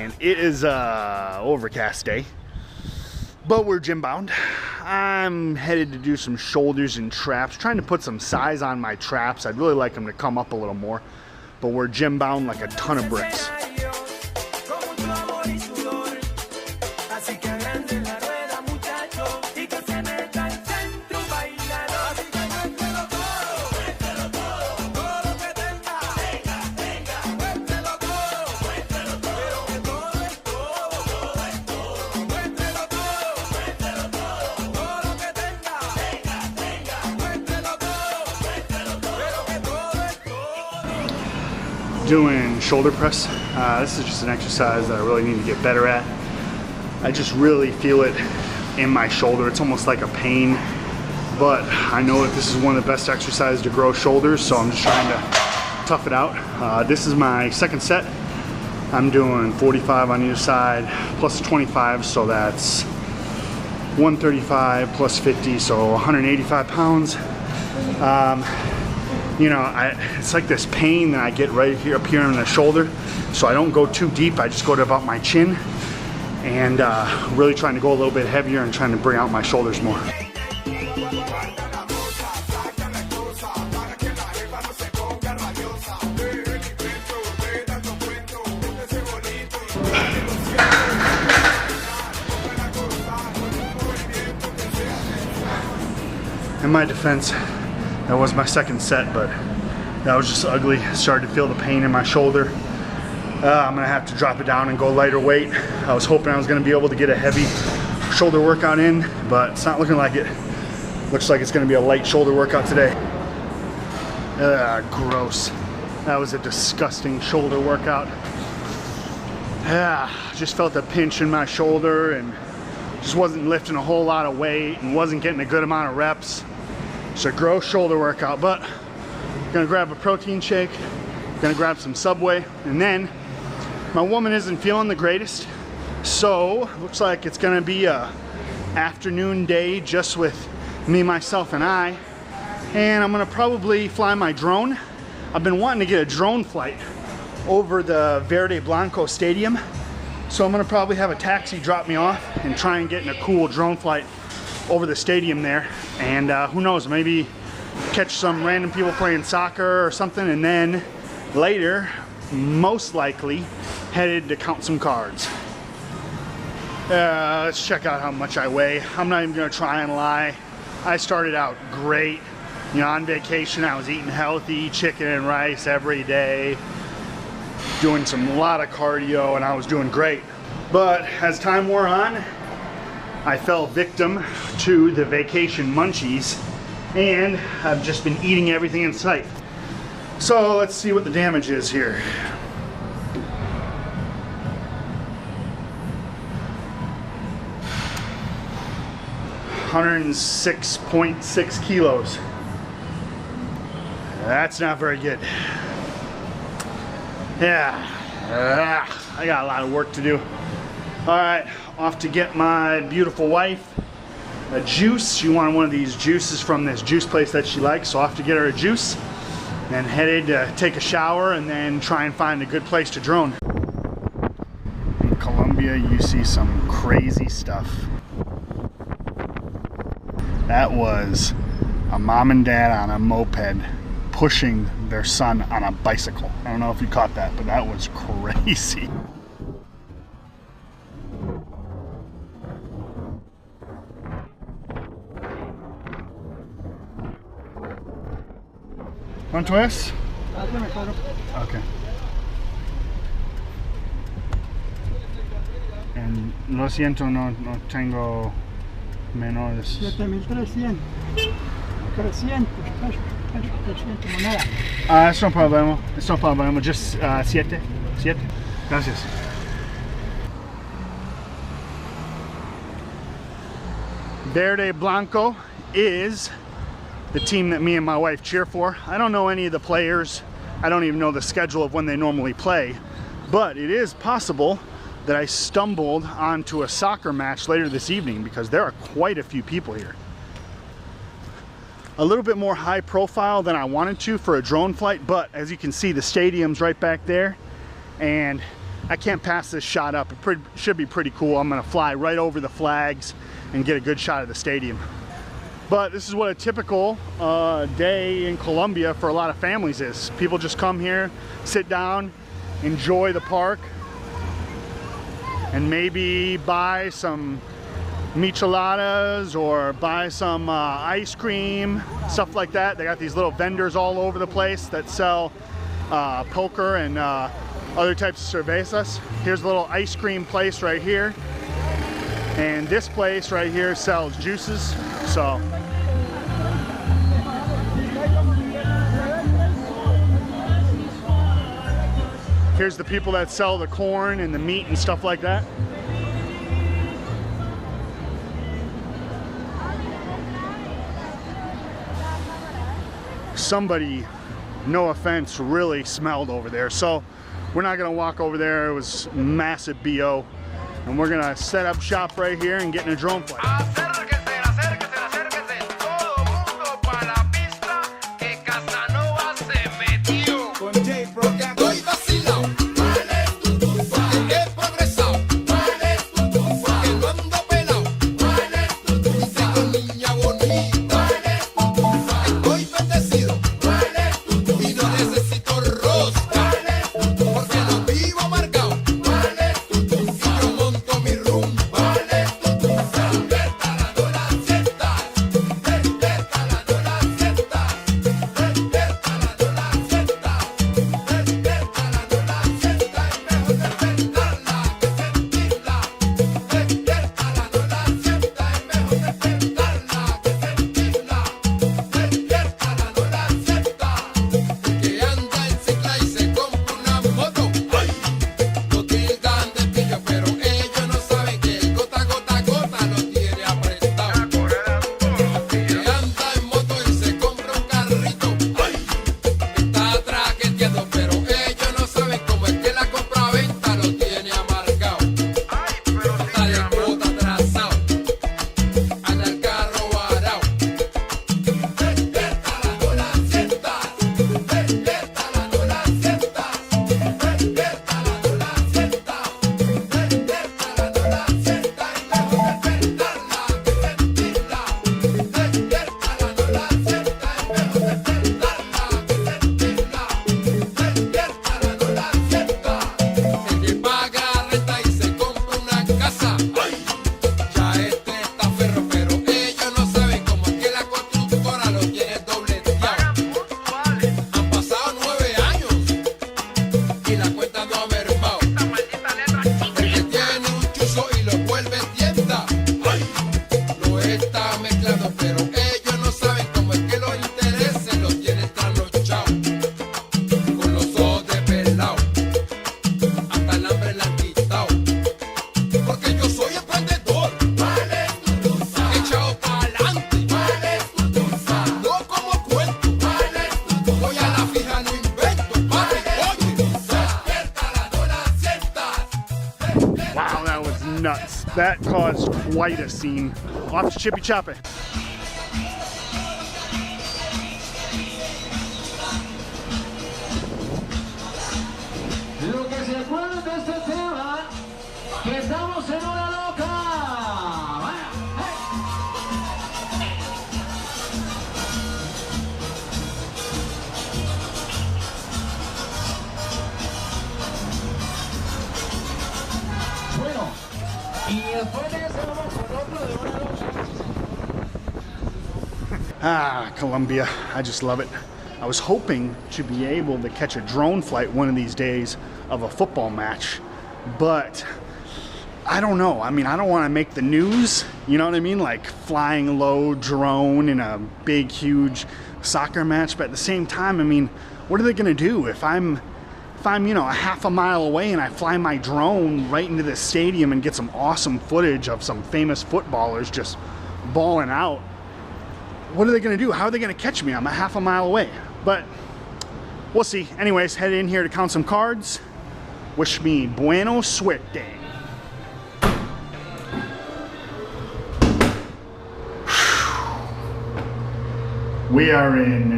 and it is a overcast day, but we're gym bound. I'm headed to do some shoulders and traps, trying to put some size on my traps. I'd really like them to come up a little more, but we're gym bound like a ton of bricks. Doing shoulder press. This is just an exercise that I really need to get better at. I just really feel it in my shoulder. It's almost like a pain, but I know that this is one of the best exercises to grow shoulders, so I'm just trying to tough it out. This is my second set. I'm doing 45 on either side plus 25, so that's 135 plus 50, so 185 pounds. You know, it's like this pain that I get right here, up here on the shoulder, so I don't go too deep. I just go to about my chin, and really trying to go a little bit heavier and trying to bring out my shoulders more. In my defense, that was my second set, but that was just ugly. Started to feel the pain in my shoulder. I'm gonna have to drop it down and go lighter weight. I was hoping I was gonna be able to get a heavy shoulder workout in, but it's not looking like it. Looks like it's gonna be a light shoulder workout today. Gross. That was a disgusting shoulder workout. Just felt a pinch in my shoulder and just wasn't lifting a whole lot of weight and wasn't getting a good amount of reps. It's a gross shoulder workout, but I'm gonna grab a protein shake, gonna grab some Subway, and then my woman isn't feeling the greatest, so looks like it's gonna be a afternoon day just with me, myself, and I. And I'm gonna probably fly my drone. I've been wanting to get a drone flight over the Verde Blanco Stadium, so I'm gonna probably have a taxi drop me off and try and get in a cool drone flight over the stadium there, and who knows, maybe catch some random people playing soccer or something, and then later, most likely, headed to count some cards. Let's check out how much I weigh. I'm not even gonna try and lie. I started out great. You know, on vacation I was eating healthy, chicken and rice every day, doing a lot of cardio, and I was doing great. But as time wore on, I fell victim to the vacation munchies, and I've just been eating everything in sight. So let's see what the damage is here. $106.6 kilos. That's not very good. Yeah, I got a lot of work to do. All right, off to get my beautiful wife a juice. She wanted one of these juices from this juice place that she likes, so off to get her a juice, and headed to take a shower and then try and find a good place to drone. In Colombia, you see some crazy stuff. That was a mom and dad on a moped pushing their son on a bicycle. I don't know if you caught that, but that was crazy. ¿Cuánto es? Okay. En, lo siento, no tengo menores. 7.300. 300 moneda. Es no problema. Es no problema. Just 7. Gracias. Verde Blanco is the team that me and my wife cheer for. I don't know any of the players. I don't even know the schedule of when they normally play, but it is possible that I stumbled onto a soccer match later this evening because there are quite a few people here. A little bit more high profile than I wanted to for a drone flight, but as you can see, the stadium's right back there, and I can't pass this shot up. It should be pretty cool. I'm gonna fly right over the flags and get a good shot of the stadium. But this is what a typical day in Colombia for a lot of families is. People just come here, sit down, enjoy the park, and maybe buy some micheladas or buy some ice cream, stuff like that. They got these little vendors all over the place that sell poker and other types of cervezas. Here's a little ice cream place right here. And this place right here sells juices. So here's the people that sell the corn and the meat and stuff like that. Somebody, no offense, really smelled over there. So we're not gonna walk over there. It was massive BO. And we're gonna set up shop right here and get in a drone flight. Nuts. That caused quite a scene. Off to Chippy Choppy. Lo que se acuerda de este tema, que estamos en una loca. Bueno, y después de eso vamos con otro de una loca. Ah, Colombia. I just love it. I was hoping to be able to catch a drone flight one of these days of a football match, but I don't know. I mean, I don't want to make the news, you know what I mean? Like flying low drone in a big, huge soccer match, but at the same time, I mean, what are they going to do if I'm, you know, a half a mile away and I fly my drone right into the stadium and get some awesome footage of some famous footballers just balling out? What are they going to do? How are they going to catch me? I'm a half a mile away. But we'll see. Anyways, headed in here to count some cards. Wish me buena suerte. We are in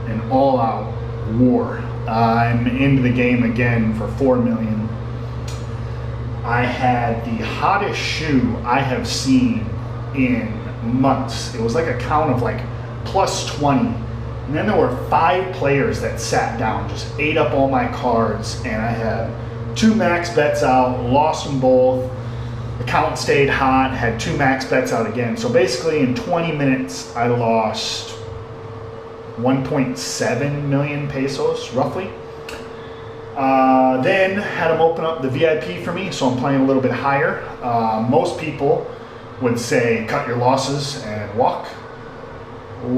an all-out war. I'm into the game again for 4 million. I had the hottest shoe I have seen in months. It was like a count of like plus 20. And then there were 5 players that sat down, just ate up all my cards, and I had 2 max bets out, lost them both. The count stayed hot, had 2 max bets out again. So basically in 20 minutes, I lost 1.7 million pesos, roughly. Then had them open up the VIP for me, so I'm playing a little bit higher. Most people would say cut your losses and walk,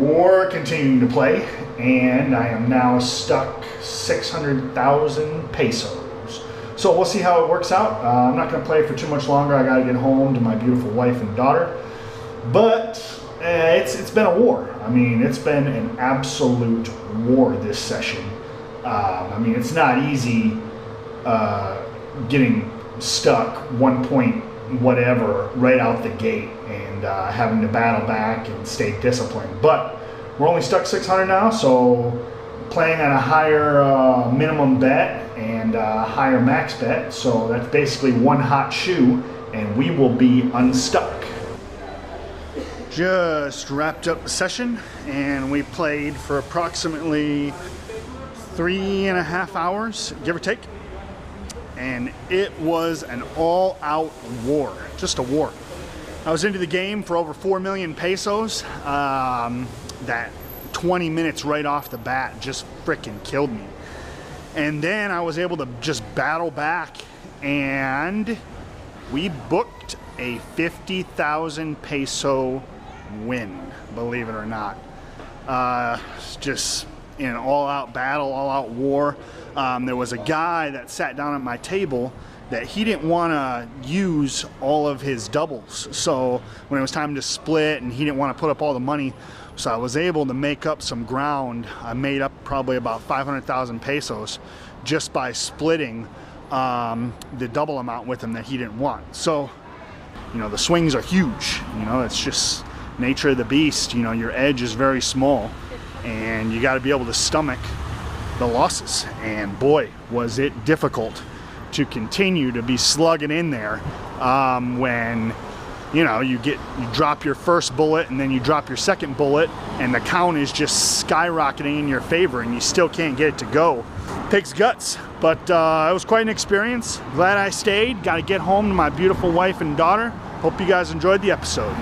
or continuing to play, and I am now stuck 600,000 pesos. So we'll see how it works out. I'm not going to play for too much longer. I got to get home to my beautiful wife and daughter. But it's been a war. I mean, it's been an absolute war this session. I mean, it's not easy getting stuck 1 point whatever right out the gate and having to battle back and stay disciplined. But we're only stuck 600 now, so playing on a higher minimum bet and higher max bet. So that's basically 1 hot shoe and we will be unstuck. Just wrapped up the session and we played for approximately 3.5 hours, give or take. And it was an all-out war, just a war. I was into the game for over 4 million pesos. That 20 minutes right off the bat just freaking killed me. And then I was able to just battle back, and we booked a 50,000 peso win, believe it or not. Just in an all-out battle, all-out war. There was a guy that sat down at my table that he didn't want to use all of his doubles. So when it was time to split and he didn't want to put up all the money, so I was able to make up some ground. I made up probably about 500,000 pesos just by splitting the double amount with him that he didn't want. So, you know, the swings are huge. You know, it's just nature of the beast. You know, your edge is very small and you got to be able to stomach the losses. And boy, was it difficult to continue to be slugging in there when, you know, you drop your first bullet and then you drop your second bullet and the count is just skyrocketing in your favor and you still can't get it to go. Takes guts, but it was quite an experience. Glad I stayed. Got to get home to my beautiful wife and daughter. Hope you guys enjoyed the episode.